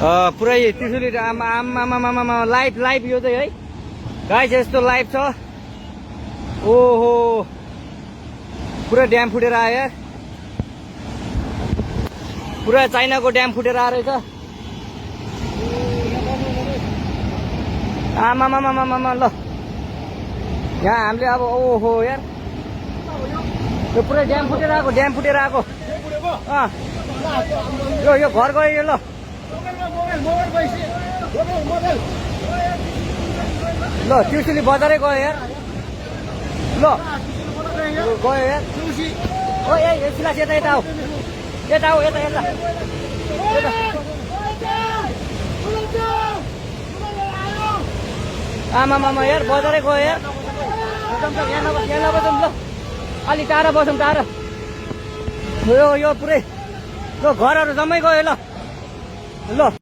पुरै त्रिशुली आमा live live यो चाहिँ है गाइस यस्तो लाइभ छ। ओहो पुरा ड्याम फुटेर आयो यार, पुरा चाइनाको ड्याम फुटेर आएर रहेछ। आमामामामामा ल यहाँ हामीले अब ओहो यार यो पुरै ड्याम फुटेर आएको, ड्याम फुटेर आएको। यो घर गयो यो। ल ल त्रिशुली बजारै गयो यार। ल गयो यार। ओ ए सिलास यता यता आऊ, यता आऊ, यता यता आमामामा यार बजारै गयो यार। यहाँ नबसौँ ल, अलि टाढा बसौँ, टाढा। यो पुरै ल घरहरू जम्मै गयो ल। ल